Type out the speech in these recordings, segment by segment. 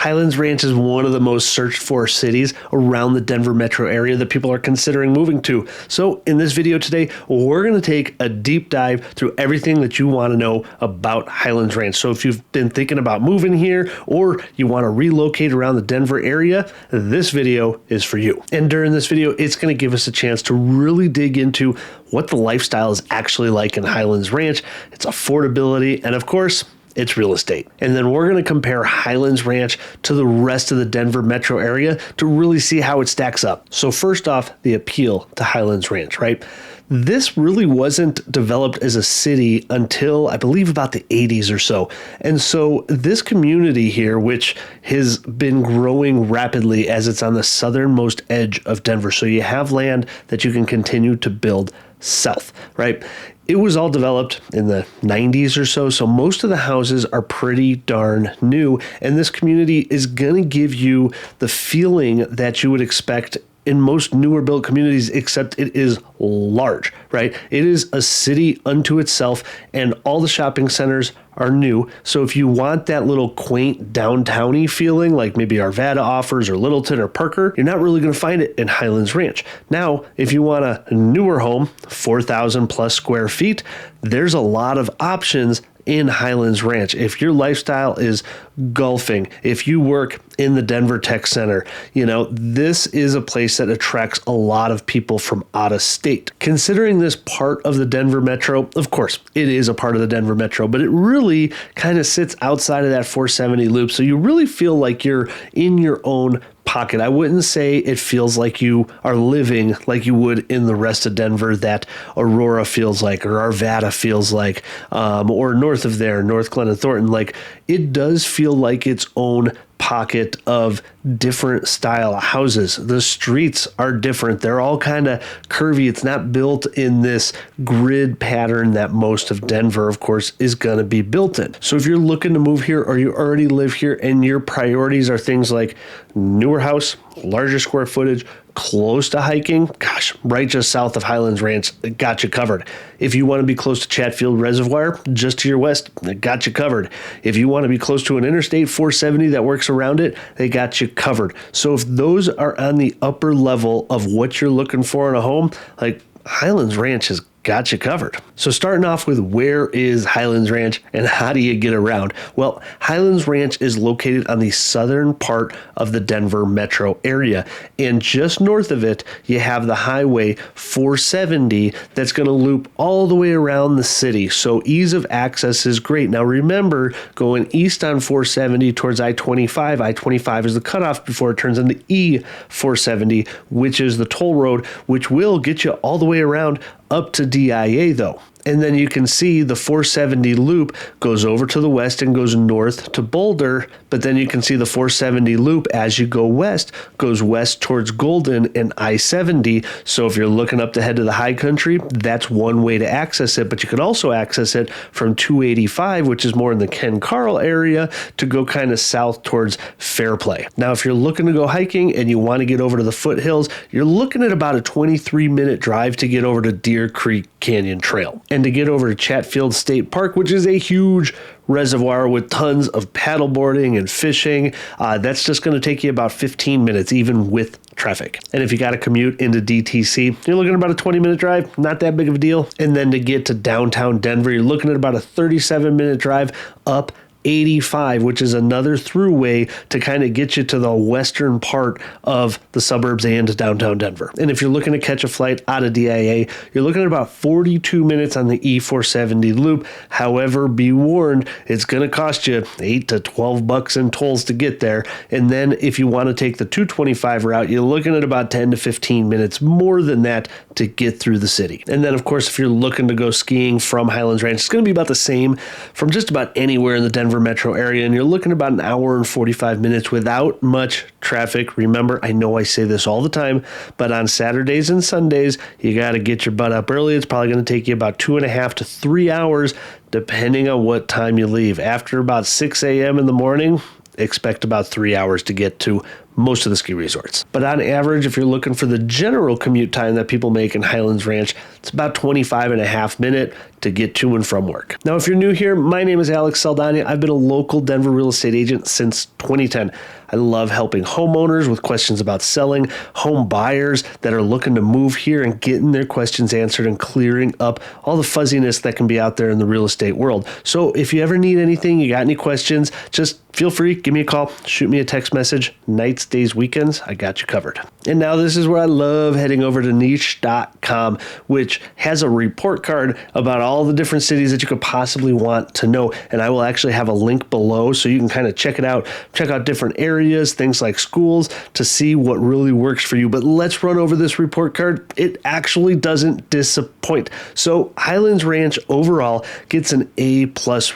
Highlands Ranch is one of the most searched for cities around the Denver metro area that people are considering moving to. So in this video today, we're going to take a deep dive through everything that you want to know about Highlands Ranch. So if you've been thinking about moving here or you want to relocate around the Denver area, this video is for you. And during this video, it's going to give us a chance to really dig into what the lifestyle is actually like in Highlands Ranch, its affordability, and of course, it's real estate. And then we're going to compare Highlands Ranch to the rest of the Denver metro area to really see how it stacks up. So first off, the appeal to Highlands Ranch, right? This really wasn't developed as a city until I believe about the 80s or so. And so this community here, which has been growing rapidly as it's on the southernmost edge of Denver. So you have land that you can continue to build south, right? It was all developed in the 90s or so, so most of the houses are pretty darn new, and this community is going to give you the feeling that you would expect in most newer built communities, except it is large, right? It is a city unto itself, and all the shopping centers are new. So if you want that little quaint downtowny feeling, like maybe Arvada offers or Littleton or Parker, you're not really going to find it in Highlands Ranch. Now, if you want a newer home, 4,000 plus square feet, there's a lot of options in Highlands Ranch. If your lifestyle is golfing, if you work in the Denver Tech Center, this is a place that attracts a lot of people from out of state. Considering this part of the Denver Metro, of course, it is a part of the Denver Metro, but it really kind of sits outside of that 470 loop. So you really feel like you're in your own pocket. I wouldn't say it feels like you are living like you would in the rest of Denver that Aurora feels like, or Arvada feels like, or north of there, North Glen and Thornton. Like, it does feel like its own pocket of different style houses. The streets are different. They're all kind of curvy. It's not built in this grid pattern that most of Denver, of course, is going to be built in. So if you're looking to move here or you already live here and your priorities are things like newer house, larger square footage, close to hiking, gosh, right just south of Highlands Ranch, it got you covered. If you want to be close to Chatfield Reservoir, just to your west, it got you covered. If you want to be close to an Interstate 470 that works around it, they got you covered. So if those are on the upper level of what you're looking for in a home, like Highlands Ranch has got you covered. So starting off with, where is Highlands Ranch and how do you get around? Well, Highlands Ranch is located on the southern part of the Denver metro area. And just north of it, you have the Highway 470 that's going to loop all the way around the city. So ease of access is great. Now remember, going east on 470 towards I-25, I-25 is the cutoff before it turns into E-470, which is the toll road, which will get you all the way around up to DIA though. And then you can see the 470 loop goes over to the west and goes north to Boulder, but then you can see the 470 loop as you go west, goes west towards Golden and I-70. So if you're looking up to head to the high country, that's one way to access it, but you can also access it from 285, which is more in the Ken Carl area, to go kind of south towards Fairplay. Now, if you're looking to go hiking and you want to get over to the foothills, you're looking at about a 23-minute drive to get over to Deer Creek Canyon Trail. And to get over to Chatfield State Park, which is a huge reservoir with tons of paddleboarding and fishing, that's just going to take you about 15 minutes, even with traffic. And if you got to commute into DTC, you're looking at about a 20-minute drive, not that big of a deal. And then to get to downtown Denver, you're looking at about a 37-minute drive up 85, which is another throughway to kind of get you to the western part of the suburbs and downtown Denver. And if you're looking to catch a flight out of DIA, you're looking at about 42 minutes on the E470 loop. However, be warned, it's going to cost you $8 to $12 in tolls to get there. And then if you want to take the 225 route, you're looking at about 10 to 15 minutes more than that to get through the city. And then, of course, if you're looking to go skiing from Highlands Ranch, it's going to be about the same from just about anywhere in the Denver metro area, and you're looking about an hour and 45 minutes without much traffic. Remember, I know I say this all the time, but on Saturdays and Sundays, you got to get your butt up early. It's probably going to take you about 2.5 to 3 hours, depending on what time you leave. After about 6 a.m. in the morning, expect about 3 hours to get to most of the ski resorts. But on average, if you're looking for the general commute time that people make in Highlands Ranch, it's about 25.5 minutes to get to and from work. Now, if you're new here, my name is Alex Saldana. I've been a local Denver real estate agent since 2010. I love helping homeowners with questions about selling, home buyers that are looking to move here and getting their questions answered and clearing up all the fuzziness that can be out there in the real estate world. So if you ever need anything, you got any questions, just feel free, give me a call, shoot me a text message. Nights, days, weekends, I got you covered. And now this is where I love heading over to niche.com, which has a report card about all the different cities that you could possibly want to know. And I will actually have a link below so you can kind of check it out, check out different areas, things like schools, to see what really works for you. But let's run over this report card. It actually doesn't disappoint. So Highlands Ranch overall gets an A+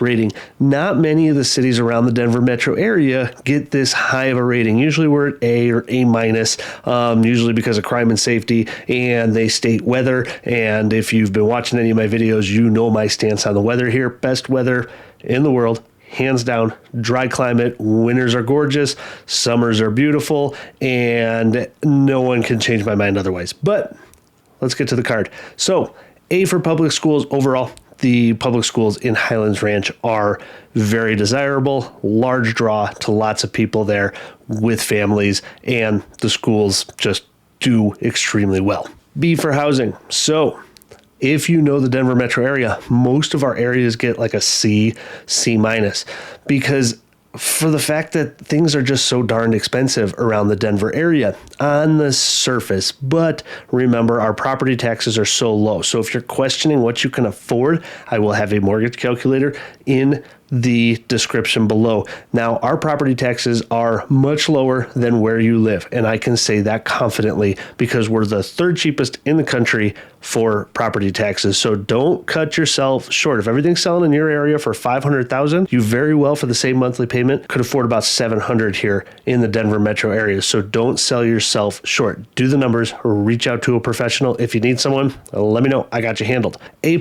rating. Not many of the cities around the Denver metro area get this high of a rating. Usually we're at A or A-, usually because of crime and safety, and they state weather. And if you've been watching any of my videos, you know my stance on the weather here. Best weather in the world. Hands down, dry climate, winters are gorgeous, summers are beautiful, and no one can change my mind otherwise. But let's get to the card. So A for public schools overall. The public schools in Highlands Ranch are very desirable, large draw to lots of people there with families, and the schools just do extremely well. B for housing. So if you know the Denver metro area, most of our areas get like a C, C-, because for the fact that things are just so darn expensive around the Denver area on the surface. But remember, our property taxes are so low. So if you're questioning what you can afford, I will have a mortgage calculator in the description below. Now, our property taxes are much lower than where you live, and I can say that confidently because we're the third cheapest in the country for property taxes. So don't cut yourself short. If everything's selling in your area for $500,000, you very well, for the same monthly payment, could afford about $700 here in the Denver metro area. So don't sell yourself short. Do the numbers, reach out to a professional. If you need someone, let me know. I got you handled. A+,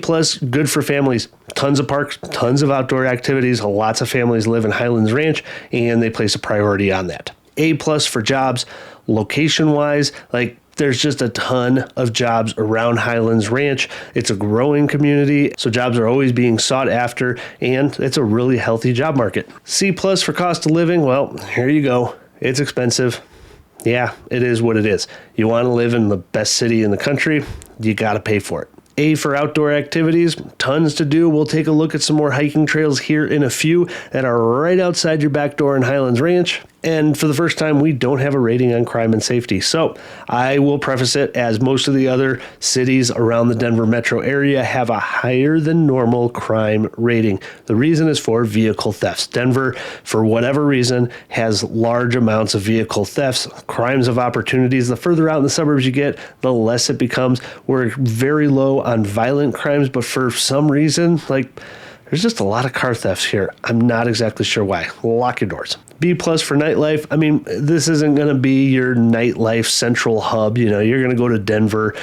good for families. Tons of parks, tons of outdoor activities. Lots of families live in Highlands Ranch, and they place a priority on that. A+ for jobs, location-wise, like there's just a ton of jobs around Highlands Ranch. It's a growing community, so jobs are always being sought after, and it's a really healthy job market. C+ for cost of living, well, here you go. It's expensive. Yeah, it is what it is. You want to live in the best city in the country, you got to pay for it. A for outdoor activities, tons to do. We'll take a look at some more hiking trails here in a few that are right outside your back door in Highlands Ranch. And for the first time, we don't have a rating on crime and safety. So I will preface it as most of the other cities around the Denver metro area have a higher than normal crime rating. The reason is for vehicle thefts. Denver, for whatever reason, has large amounts of vehicle thefts, crimes of opportunities. The further out in the suburbs you get, the less it becomes. We're very low on violent crimes, but for some reason, there's just a lot of car thefts here. I'm not exactly sure why. Lock your doors. B+ for nightlife. I mean, this isn't going to be your nightlife central hub. You're going to go to Denver.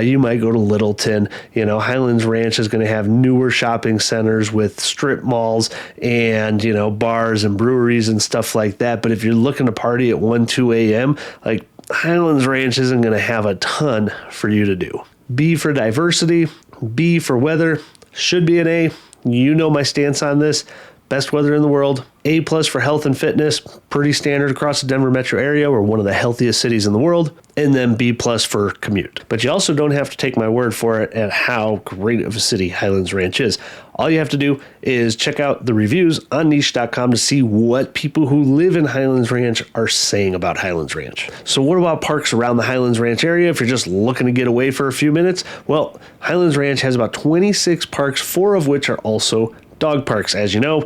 You might go to Littleton. Highlands Ranch is going to have newer shopping centers with strip malls and, bars and breweries and stuff like that. But if you're looking to party at 1, 2 a.m., Highlands Ranch isn't going to have a ton for you to do. B for diversity. B for weather. Should be an A. You know my stance on this. Best weather in the world. A+ for health and fitness. Pretty standard across the Denver metro area. We're one of the healthiest cities in the world. And then B+ for commute. But you also don't have to take my word for it at how great of a city Highlands Ranch is. All you have to do is check out the reviews on niche.com to see what people who live in Highlands Ranch are saying about Highlands Ranch. So what about parks around the Highlands Ranch area if you're just looking to get away for a few minutes? Well, Highlands Ranch has about 26 parks, 4 of which are also dog parks. As you know,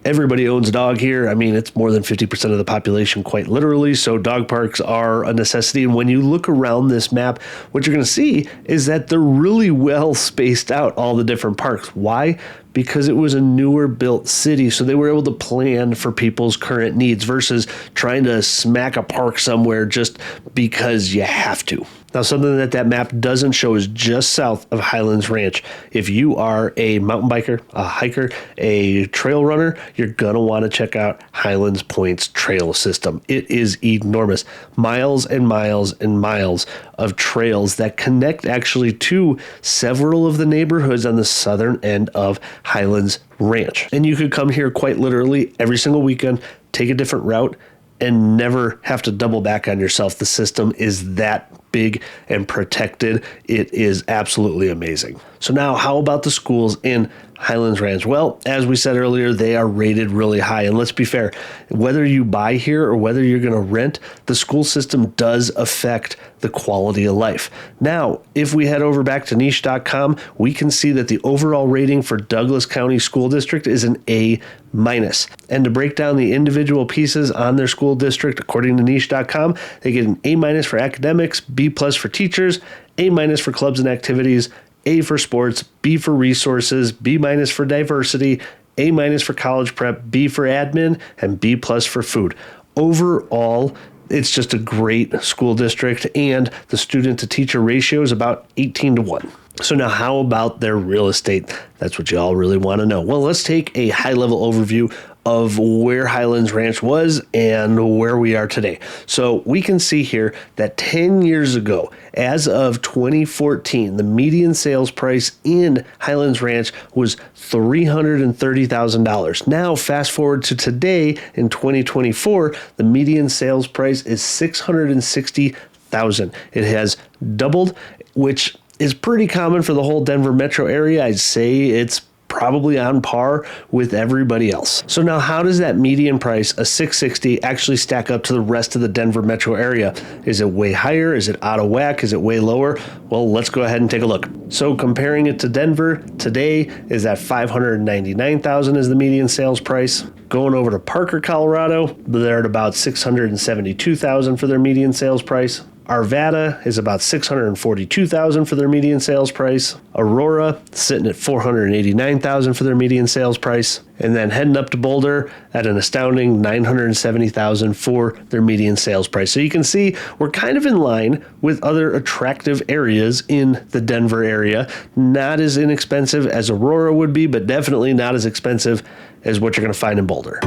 everybody owns a dog here. I mean, it's more than 50% of the population, quite literally. So dog parks are a necessity. And when you look around this map, what you're going to see is that they're really well spaced out, all the different parks. Why? Because it was a newer built city. So they were able to plan for people's current needs versus trying to smack a park somewhere just because you have to. Now, something that map doesn't show is just south of Highlands Ranch. If you are a mountain biker, a hiker, a trail runner, you're going to want to check out Highlands Point's trail system. It is enormous. Miles and miles and miles of trails that connect actually to several of the neighborhoods on the southern end of Highlands Ranch. And you could come here quite literally every single weekend, take a different route, and never have to double back on yourself. The system is that big and protected. It is absolutely amazing. So now, how about the schools in Highlands Ranch? Well, as we said earlier, they are rated really high. And let's be fair, whether you buy here or whether you're going to rent, the school system does affect the quality of life. Now, if we head over back to niche.com, we can see that the overall rating for Douglas County School District is an A-. And to break down the individual pieces on their school district, according to niche.com, they get an A- for academics, B+ for teachers, A- for clubs and activities, A for sports, B for resources, B- for diversity, A- for college prep, B for admin, and B+ for food. Overall, it's just a great school district, and the student to teacher ratio is about 18-1. So now, how about their real estate? That's what you all really want to know. Well, let's take a high-level overview of where Highlands Ranch was and where we are today. So we can see here that 10 years ago, as of 2014, the median sales price in Highlands Ranch was $330,000. Now, fast forward to today in 2024, the median sales price is $660,000. It has doubled, which is pretty common for the whole Denver metro area. I'd say it's probably on par with everybody else. So now, how does that median price, a $660,000, actually stack up to the rest of the Denver metro area? Is it way higher? Is it out of whack? Is it way lower? Well, let's go ahead and take a look. So comparing it to Denver, today is at $599,000 is the median sales price. Going over to Parker, Colorado, they're at about $672,000 for their median sales price. Arvada is about $642,000 for their median sales price. Aurora sitting at $489,000 for their median sales price. And then heading up to Boulder at an astounding $970,000 for their median sales price. So you can see we're kind of in line with other attractive areas in the Denver area. Not as inexpensive as Aurora would be, but definitely not as expensive as what you're going to find in Boulder.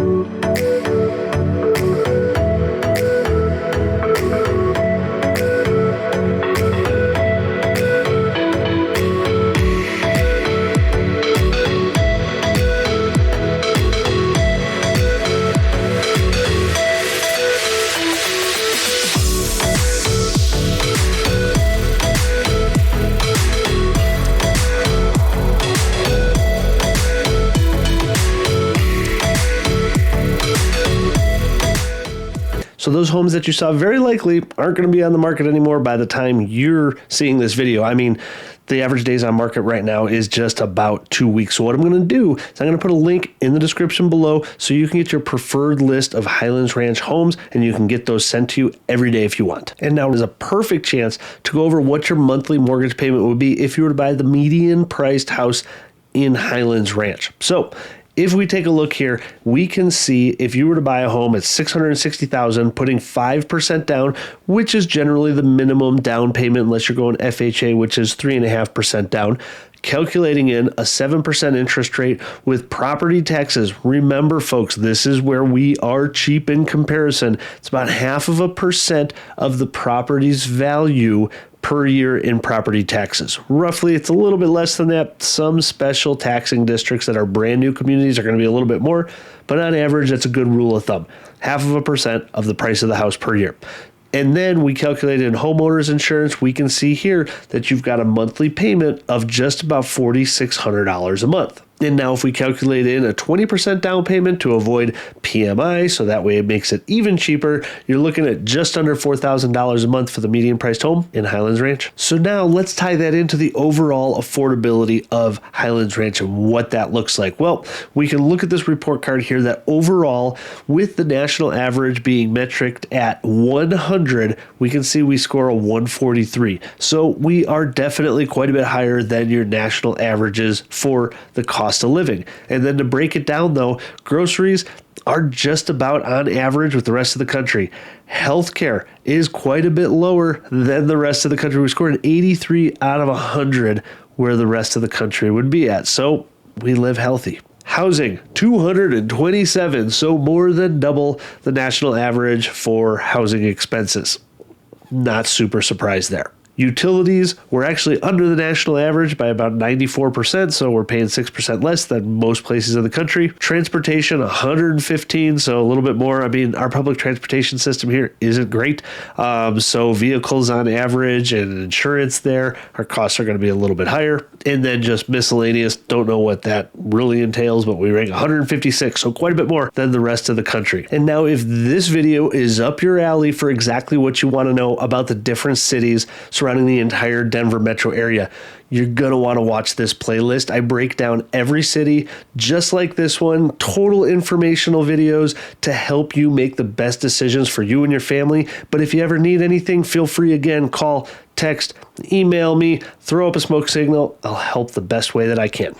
So those homes that you saw very likely aren't going to be on the market anymore by the time you're seeing this video. I mean, the average days on market right now is just about 2 weeks. So what I'm going to do is I'm going to put a link in the description below so you can get your preferred list of Highlands Ranch homes, and you can get those sent to you every day if you want. And now is a perfect chance to go over what your monthly mortgage payment would be if you were to buy the median priced house in Highlands Ranch. So if we take a look here, we can see if you were to buy a home at $660,000, putting 5% down, which is generally the minimum down payment unless you're going FHA, which is 3.5% down, calculating in a 7% interest rate with property taxes. Remember, folks, this is where we are cheap in comparison. It's about 0.5% of the property's value per year in property taxes. Roughly, it's a little bit less than that. Some special taxing districts that are brand new communities are going to be a little bit more, but on average, that's a good rule of thumb. 0.5% of the price of the house per year. And then we calculated in homeowners insurance. We can see here that you've got a monthly payment of just about $4,600 a month. And now if we calculate in a 20% down payment to avoid PMI, so that way it makes it even cheaper, you're looking at just under $4,000 a month for the median priced home in Highlands Ranch. So now let's tie that into the overall affordability of Highlands Ranch and what that looks like. Well, we can look at this report card here that overall, with the national average being metriced at 100, we can see we score a 143. So we are definitely quite a bit higher than your national averages for the cost of living. And then to break it down though, groceries are just about on average with the rest of the country. Healthcare is quite a bit lower than the rest of the country. We scored an 83 out of 100 where the rest of the country would be at. So we live healthy. Housing, 227, so more than double the national average for housing expenses. Not super surprised there. Utilities, we're actually under the national average by about 94%, so we're paying 6% less than most places in the country. Transportation, 115, so a little bit more. I mean, our public transportation system here isn't great. So vehicles on average and insurance there, our costs are going to be a little bit higher. And then just miscellaneous, don't know what that really entails, but we rank 156, so quite a bit more than the rest of the country. And now if this video is up your alley for exactly what you want to know about the different cities surrounding the entire Denver metro area, you're going to want to watch this playlist. I break down every city just like this one, total informational videos to help you make the best decisions for you and your family. But if you ever need anything, feel free again, call, text, email me, throw up a smoke signal. I'll help the best way that I can.